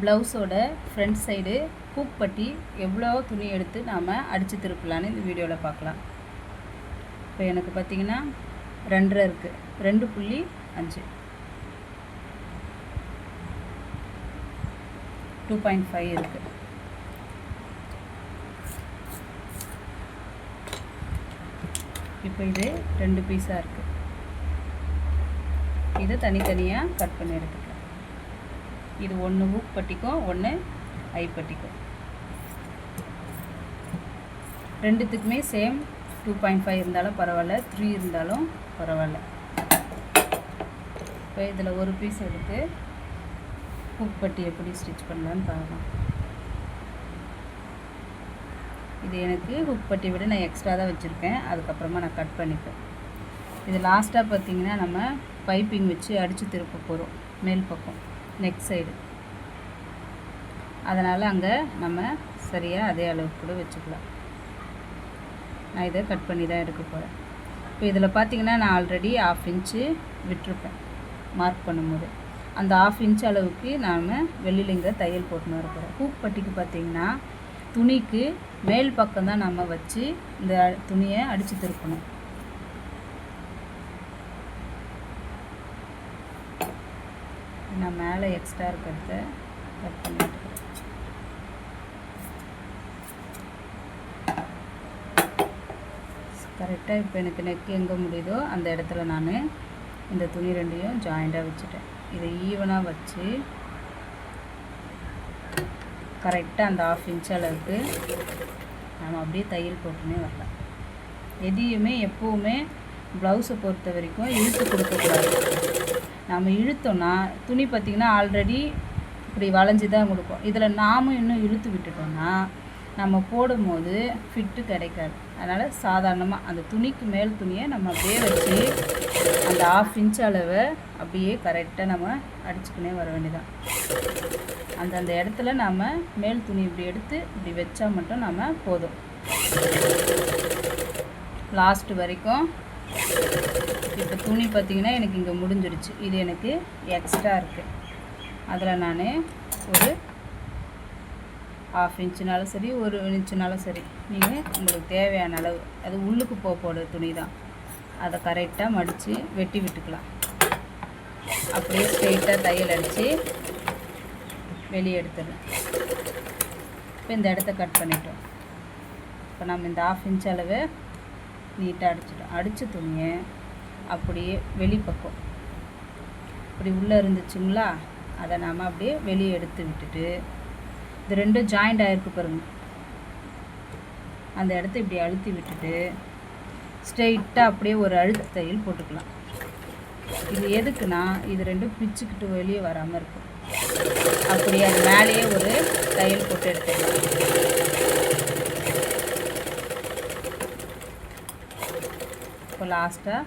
ப்ளவுஸோட front side hook பட்டி எவ்வளோ துணி எடுத்து நாம் அடித்து திருப்பலான்னு இந்த வீடியோவில் பார்க்கலாம். இப்போ எனக்கு பார்த்திங்கன்னா 2.5 இருக்குது, 2.5 2.5 இருக்குது. இப்போ இது 2 பீஸாக இருக்குது. இதை தனித்தனியாக கட் பண்ணி எடுத்துக்கலாம். இது ஒன்று ஹூக் பட்டிக்கும் ஒன்று ஐப்பட்டிக்கும், ரெண்டுத்துக்குமே சேம் 2.5 இருந்தாலும் பரவாயில்ல, 3 இருந்தாலும் பரவாயில்ல. இப்போ இதில் ஒரு பீஸ் எடுத்து ஹூக் பட்டி எப்படி ஸ்டிச் பண்ணலான்னு பார்க்கலாம். இது எனக்கு ஹூக் பட்டி விட நான் எக்ஸ்ட்ரா தான் வச்சுருக்கேன், அதுக்கப்புறமா நான் கட் பண்ணிப்பேன். இது லாஸ்ட்டாக பார்த்திங்கன்னா நம்ம பைப்பிங் வச்சு அடித்து திருப்ப போகிறோம் மேல் பக்கம் நெக் சைடு. அதனால் அங்கே நம்ம சரியாக அதே அளவுக்கு கூட வச்சுக்கலாம். நான் இதை கட் பண்ணி தான் எடுக்க போகிறேன். இப்போ இதில் பார்த்திங்கன்னா நான் ஆல்ரெடி 1/2 இன்ச்சு விட்டுருப்பேன் மார்க் பண்ணும்போது. அந்த 1/2 இன்ச் அளவுக்கு நாம் வெளியில் இங்கே தையல் போட்டுன்னு வர போகிறோம். ஹூக் பட்டிக்கு பார்த்திங்கன்னா துணிக்கு மேல் பக்கம் தான் நம்ம வச்சு இந்த துணியை அடித்து திருப்பணும். நான் மேலே எக்ஸ்ட்ரா இருக்கிறத கட் பண்ணிட்டு கரெக்டாக இப்போ எனக்கு நெக் எங்கே முடியுதோ அந்த இடத்துல நான் இந்த துணி ரெண்டையும் ஜாயிண்டாக வச்சுட்டேன். இதை ஈவனாக வச்சு கரெக்டாக அந்த 1/2 இன்ச் அளவுக்கு நம்ம அப்படியே தையல் போட்டுனே வரலாம். எதையுமே எப்போவுமே ப்ளவுஸை பொறுத்த வரைக்கும் இழுத்து கொடுக்கக்கூடாது. நம்ம இழுத்தோன்னா துணி பார்த்திங்கன்னா ஆல்ரெடி இப்படி வளைஞ்சி தான் கொடுக்கும். இதில் நாம் இன்னும் இழுத்து விட்டுட்டோன்னா நம்ம போடும்போது ஃபிட்டு கிடைக்காது. அதனால் சாதாரணமாக அந்த துணிக்கு மேல் துணியை நம்ம அப்படியே வச்சு அந்த 1/2 இன்ச் அளவை அப்படியே கரெக்டாக நம்ம அடிச்சுக்கினே வர வேண்டியதான். அந்தந்த இடத்துல நம்ம மேல் துணி இப்படி எடுத்து இப்படி வச்சா மட்டும் நம்ம போதும். லாஸ்ட்டு வரைக்கும் இப்போ துணி பார்த்திங்கன்னா எனக்கு இங்கே முடிஞ்சிடுச்சு. இது எனக்கு எக்ஸ்ட்ரா இருக்குது. அதில் நான் ஒரு 1/2 இன்ச்சுனாலும் சரி, 1 இன்ச்சுனாலும் சரி, நீங்கள் உங்களுக்கு தேவையான அளவு, அது உள்ளுக்கு போகிற துணி தான், அதை கரெக்டாக மடித்து வெட்டி விட்டுக்கலாம். அப்படியே ஸ்ட்ரெயிட்டாக தையல் அடித்து வெளியே எடுத்துடலாம். இப்போ இந்த இடத்த கட் பண்ணிட்டோம். இப்போ நம்ம இந்த 1/2 இன்ச் அளவை நீட்டாக அடிச்சிட்டோம். அடித்த துணியை அப்படியே வெளிப்பக்கம் இப்படி உள்ளே இருந்துச்சுங்களா, அதை நாம் அப்படியே வெளியே எடுத்து விட்டுட்டு இது ரெண்டும் ஜாயிண்ட் ஆகிருக்கு பாருங்கள், அந்த இடத்த இப்படி அழுத்தி விட்டுட்டு ஸ்ட்ரெயிட்டாக அப்படியே ஒரு அழுத்த தையல் போட்டுக்கலாம். இது எதுக்குன்னா இது ரெண்டும் பிச்சுக்கிட்டு வெளியே வராமல் இருக்கும். அப்படியே அது மேலேயே ஒரு தையல் போட்டு எடுத்துக்கலாம். இப்போ லாஸ்ட்டாக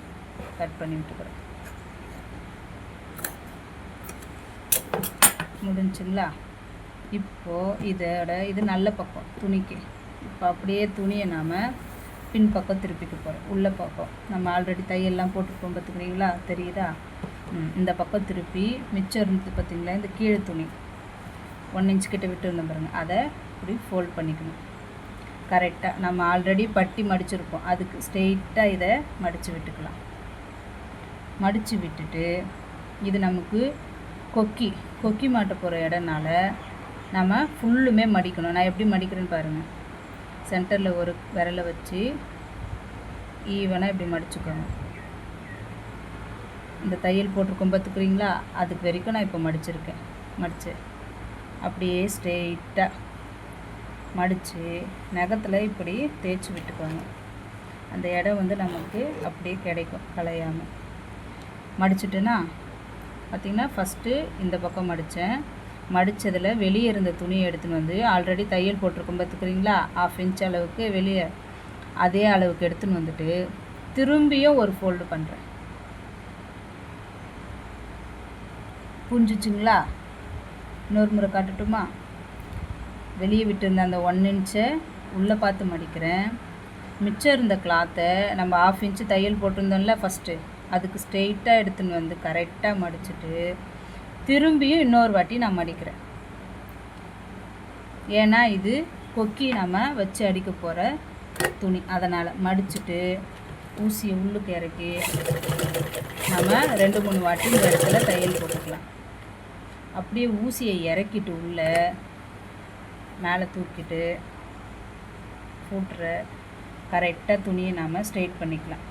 கட் பண்ணி விட்டுக்கிறோம். முடிஞ்சுங்களா? இப்போது இது நல்ல பக்கம் துணிக்கு. இப்போ அப்படியே துணியை நாம் பின் பக்கம் திருப்பிக்க போகிறோம். உள்ள பக்கம் நம்ம ஆல்ரெடி தையெல்லாம் போட்டுருப்போம் பார்த்துக்கிறீங்களா, தெரியுதா? இந்த பக்கம் திருப்பி மிச்சம் இருந்தது பார்த்திங்களா, இந்த கீழே துணி 1 இன்ச் கிட்ட விட்டு இருந்தோம் பாருங்கள், அதை இப்படி ஃபோல்ட் பண்ணிக்கணும். கரெக்டாக நம்ம ஆல்ரெடி பட்டி மடிச்சிருப்போம், அதுக்கு ஸ்ட்ரெயிட்டாக இதை மடித்து விட்டுக்கலாம். மடித்து விட்டுட்டு இது நமக்கு கொக்கி மாட்ட போகிற இடம்னால நம்ம ஃபுல்லுமே மடிக்கணும். நான் எப்படி மடிக்கிறேன்னு பாருங்கள். சென்டரில் ஒரு விரலை வச்சு ஈவனாக இப்படி மடிச்சுக்கணும். இந்த தையல் போட்டிருக்கோம் பார்த்துக்கிறீங்களா, அதுக்கு வரைக்கும் நான் இப்போ மடித்து அப்படியே ஸ்ட்ரெயிட்டாக மடித்து நகத்தில் இப்படி தேய்ச்சி விட்டுக்கோங்க. அந்த இடம் நமக்கு அப்படியே கிடைக்கும் கலையாமல். மடிச்சுட்டுன்னா பார்த்திங்கன்னா ஃபஸ்ட்டு இந்த பக்கம் மடித்ததில் வெளியே இருந்த துணியை எடுத்துன்னு வந்து ஆல்ரெடி தையல் போட்டிருக்கோம் பார்த்துக்கிறீங்களா, 1/2 இன்ச் அளவுக்கு வெளியே அதே அளவுக்கு எடுத்துன்னு வந்துட்டு திரும்பியும் ஒரு ஃபோல்டு பண்ணுறேன். புரிஞ்சிச்சுங்களா? இன்னொரு முறை காட்டட்டுமா? வெளியே விட்டுருந்த அந்த 1 இன்ச்சை உள்ளே பார்த்து மடிக்கிறேன். மிச்சம் இருந்த கிளாத்தை நம்ம 1/2 இன்ச்சு தையல் போட்டிருந்தோம்ல ஃபஸ்ட்டு, அதுக்கு ஸ்ட்ரெயிட்டாக எடுத்துன்னு வந்து கரெக்டாக மடிச்சுட்டு திரும்பியும் இன்னொரு வாட்டி நான் மடிக்கிறேன். ஏன்னா இது கொக்கி நம்ம வச்சு அடிக்க போகிற துணி. அதனால் மடிச்சுட்டு ஊசியை உள்ளுக்கு இறக்கி நம்ம 2-3 வாட்டி இந்த இடத்துல தையல் போட்டுக்கலாம். அப்படியே ஊசியை இறக்கிட்டு உள்ளே மேலே தூக்கிட்டு ஃபூட்ரை கரெக்டாக துணியை நாம் ஸ்ட்ரெயிட் பண்ணிக்கலாம்.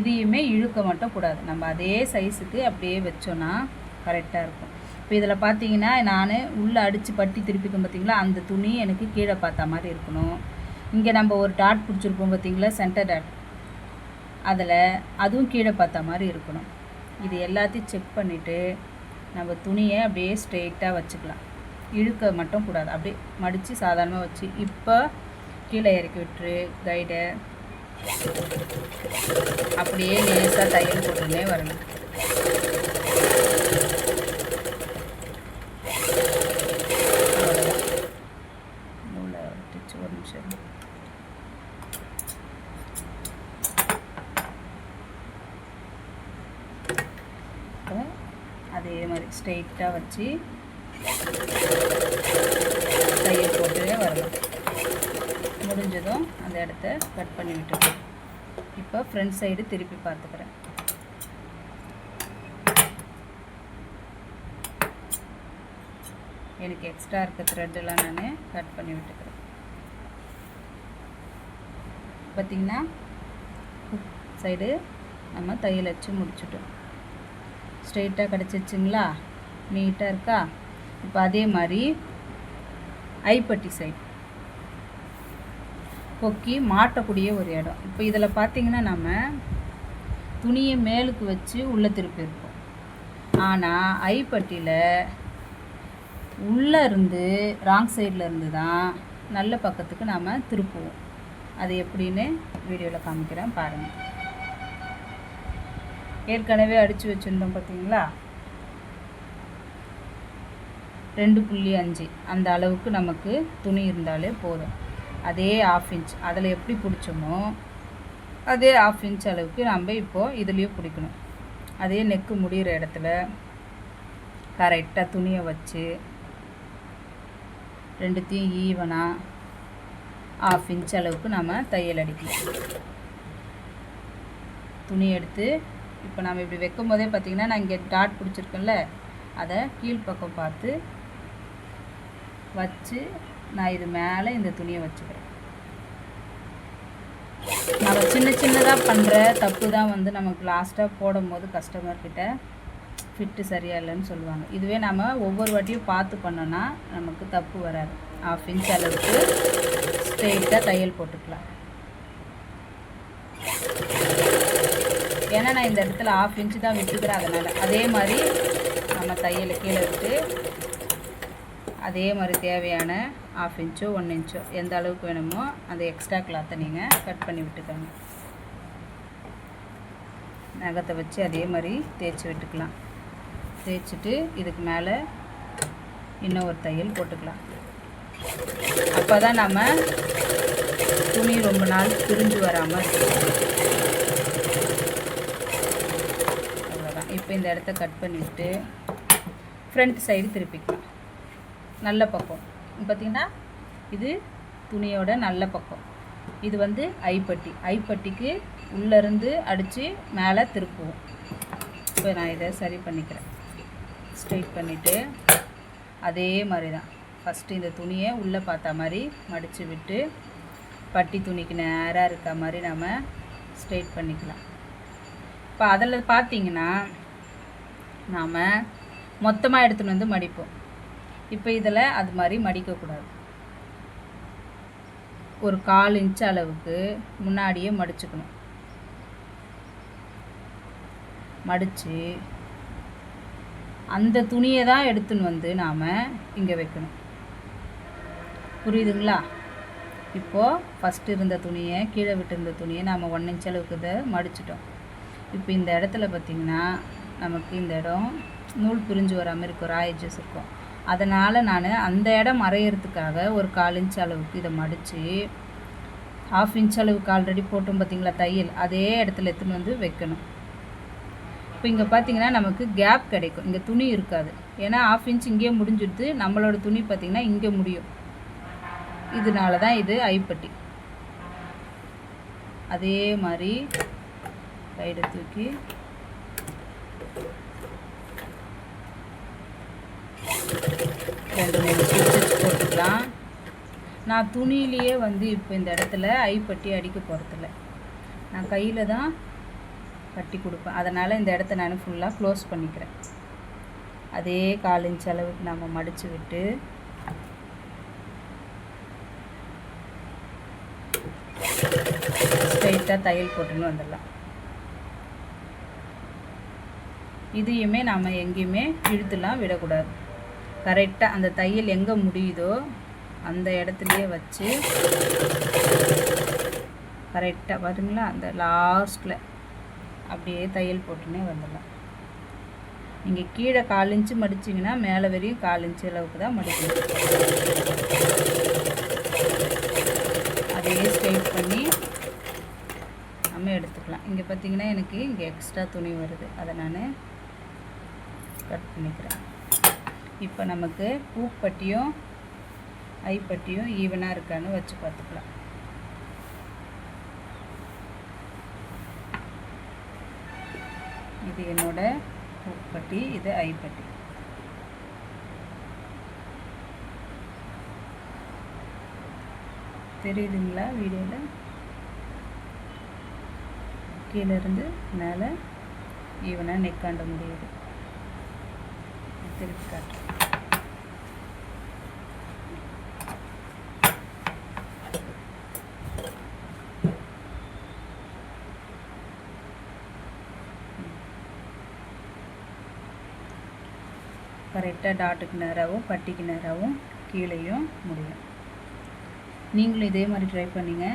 இதையுமே இழுக்க மட்டும் கூடாது. நம்ம அதே சைஸுக்கு அப்படியே வச்சோன்னா கரெக்டாக இருக்கும். இப்போ இதில் பார்த்தீங்கன்னா நான் உள்ளே அடித்து பட்டி திருப்பிக்கும் பார்த்திங்களா, அந்த துணி எனக்கு கீழே பார்த்த மாதிரி இருக்கணும். இங்கே நம்ம ஒரு டாட் பிடிச்சிருப்போம் பார்த்திங்களா, சென்டர் டாட், அதில் அதுவும் கீழே பார்த்த மாதிரி இருக்கணும். இது எல்லாத்தையும் செக் பண்ணிவிட்டு நம்ம துணியை அப்படியே ஸ்ட்ரெயிட்டாக வச்சுக்கலாம். இழுக்க மட்டும் கூடாது. அப்படியே மடித்து சாதாரணமாக வச்சு இப்போ கீழே இறக்கி விட்டுரு கைடை. அப்படியே லேசாக தையல் போட்டுன்னே வரணும். நூலை விட்டுச்சு, ஒரு நிமிஷம். அதே மாதிரி ஸ்ட்ரெயிட்டாக வச்சு தையல் போட்டுவே வரணும். முடிஞ்சதும் அந்த இடத்த கட் பண்ணி விட்டுருக்கேன். இப்போ ஃப்ரண்ட் சைடு திருப்பி பார்த்துக்கிறேன். எனக்கு எக்ஸ்ட்ரா இருக்க த்ரெட்டெல்லாம் நான் கட் பண்ணி விட்டுக்கிறேன். பார்த்திங்கன்னா சைடு நம்ம தையல் வச்சு முடிச்சுட்டோம். ஸ்ட்ரெயிட்டாக கிடச்சிச்சிங்களா, நீட்டாக இருக்கா. இப்போ அதே மாதிரி ஐப்பட்டி சைடு கொக்கி மாட்டக்கூடிய ஒரு இடம். இப்போ இதில் பார்த்திங்கன்னா நம்ம துணியை மேலுக்கு வச்சு உள்ளே திருப்பியிருப்போம். ஆனால் ஐப்பட்டியில் உள்ளே இருந்து ராங் சைடில் இருந்து தான் நல்ல பக்கத்துக்கு நாம் திருப்புவோம். அது எப்படின்னு வீடியோவில் காமிக்கிறேன் பாருங்கள். ஏற்கனவே அடித்து வச்சுருந்தோம் பார்த்திங்களா, 2.5 அந்த அளவுக்கு நமக்கு துணி இருந்தாலே போதும். அதே 1/2 இன்ச் அதில் எப்படி பிடிச்சோமோ அதே 1/2 இன்ச் அளவுக்கு நம்ம இப்போது இதுலேயும் பிடிக்கணும். அதே நெக்கு முடிகிற இடத்துல கரெக்டாக துணியை வச்சு ரெண்டுத்தையும் ஈவனாக 1/2 இன்ச் அளவுக்கு நம்ம தையல் அடிக்கலாம். துணி எடுத்து இப்போ நம்ம இப்படி வைக்கும் போதே பார்த்திங்கன்னா நான் இங்கே டாட் பிடிச்சிருக்கேன்ல, அதை கீழ்ப்பக்கம் பார்த்து வச்சு நான் இது மேலே இந்த துணியை வச்சுக்கிறேன். நம்ம சின்னதாக பண்ணுற தப்பு தான் வந்து நமக்கு லாஸ்ட்டாக போடும்போது கஸ்டமர்கிட்ட ஃபிட்டு சரியாக இல்லைன்னு சொல்லுவாங்க. இதுவே நம்ம ஒவ்வொரு வாட்டியும் பார்த்து பண்ணோன்னா நமக்கு தப்பு வராது. 1/2 இன்ச் அளவுக்கு ஸ்ட்ரெயிட்டாக தையல் போட்டுக்கலாம். ஏன்னா நான் இந்த இடத்துல 1/2 இன்ச்சு தான் விட்டுக்கிறேன். அதனால் அதே மாதிரி நம்ம தையலை கீழே விட்டு அதே மாதிரி தேவையான 1/2 இன்ச்சோ 1 இன்ச்சோ எந்த அளவுக்கு வேணுமோ அந்த எக்ஸ்ட்ரா கிளாத்தை நீங்கள் கட் பண்ணி விட்டுக்கோங்க. நகத்தை வச்சு அதே மாதிரி தேய்ச்சி விட்டுக்கலாம். தேய்ச்சிட்டு இதுக்கு மேலே இன்னும் ஒரு தையல் போட்டுக்கலாம். அப்போ தான் நம்ம துணி ரொம்ப நாள் பிரிஞ்சு வராமல் இருக்கும். அவ்வளோதான். இப்போ இந்த இடத்த கட் பண்ணிவிட்டு ஃப்ரண்ட் சைடு திருப்பிக்கலாம். நல்ல பக்கம் பார்த்திங்கன்னா இது துணியோட நல்ல பக்கம். இது வந்து ஐப்பட்டிக்கு உள்ளேருந்து அடித்து மேலே திருப்புவோம். இப்போ நான் இதை சரி பண்ணிக்கிறேன். ஸ்ட்ரெயிட் பண்ணிவிட்டு அதே மாதிரி தான் ஃபஸ்ட்டு இந்த துணியை உள்ளே பார்த்த மாதிரி மடித்து விட்டு பட்டி துணிக்கு நேராக இருக்க மாதிரி நம்ம ஸ்ட்ரெயிட் பண்ணிக்கலாம். இப்போ அதில் பார்த்திங்கன்னா நாம் மொத்தமாக எடுத்துகிட்டு வந்து மடிப்போம். இப்போ இதில் அது மாதிரி மடிக்கக்கூடாது. ஒரு 1/4 இன்ச் அளவுக்கு முன்னாடியே மடிச்சுக்கணும். மடித்து அந்த துணியை தான் எடுத்துன்னு வந்து நாம் இங்கே வைக்கணும். புரியுதுங்களா? இப்போது ஃபஸ்ட்டு இருந்த துணியை கீழே விட்டுருந்த துணியை நாம் 1 இன்ச் அளவுக்கு இதை மடிச்சிட்டோம். இப்போ இந்த இடத்துல பார்த்திங்கன்னா நமக்கு இந்த இடம் நூல் பிரிஞ்சு வராமல் இருக்கும், ராயஜஸ் இருக்கும். அதனால் நான் அந்த இடம் மறையிறதுக்காக ஒரு 1/4 இன்ச் அளவுக்கு இதை மடித்து 1/2 இன்ச் அளவுக்கு ஆல்ரெடி போட்டோம் பார்த்திங்களா தையல், அதே இடத்துல எடுத்துன்னு வந்து வைக்கணும். இப்போ இங்கே பார்த்தீங்கன்னா நமக்கு கேப் கிடைக்கும், இங்கே துணி இருக்காது. ஏன்னா 1/2 இன்ச் இங்கேயே முடிஞ்சிடுது, நம்மளோட துணி பார்த்திங்கன்னா இங்கே முடியும். இதனால தான் இது ஐப்பட்டி. அதே மாதிரி சைடை தூக்கி ரெண்டு 3 ஸ்டிச்சஸ் போட்டுக்கலாம். நான் துணியிலேயே வந்து இப்போ இந்த இடத்துல ஐப்பட்டி அடிக்க போகிறதில்ல, நான் கையில் தான் கட்டி கொடுப்பேன். அதனால் இந்த இடத்த நான் ஃபுல்லாக க்ளோஸ் பண்ணிக்கிறேன். அதே 1/4 இன்ச் அளவுக்கு நம்ம மடித்து விட்டு ஸ்ட்ரைட்டாக தையல் போட்டுன்னு வந்துடலாம். இதையுமே நாம் எங்கேயுமே இழுத்துலாம் விடக்கூடாது. கரெக்டாக அந்த தையல் எங்கே முடியுதோ அந்த இடத்துலையே வச்சு கரெக்டாக பாருங்களா, அந்த லாஸ்ட்டில் அப்படியே தையல் போட்டுன்னே வந்துடலாம். நீங்கள் கீழே 1/4 இன்ச்சு மடிச்சிங்கன்னா மேலே வரையும் 1/4 இன்ச்சு அளவுக்கு தான் மடிக்கணும். அதையே ஸ்ட்ரைட் பண்ணி நம்ம எடுத்துக்கலாம். இங்கே பார்த்திங்கன்னா எனக்கு இங்கே எக்ஸ்ட்ரா துணி வருது, அதை நான் கட் பண்ணிக்கிறேன். இப்போ நமக்கு பூப்பட்டியும் ஐப்பட்டியும் ஈவனாக இருக்கான்னு வச்சு பார்த்துக்கலாம். இது என்னோட பூப்பட்டி, இது ஐப்பட்டி. தெரியுதுங்களா வீடியோவில்? கீழே இருந்து மேலே ஈவனாக நெக்காண்ட முடியுது. திருப்பி காட்டுறேன். கரெக்டாக டாட்டுக்கு நேராகவும் பட்டிக்கு நேராகவும் கீழேயும் முடியும். நீங்களும் இதே மாதிரி ட்ரை பண்ணிங்க.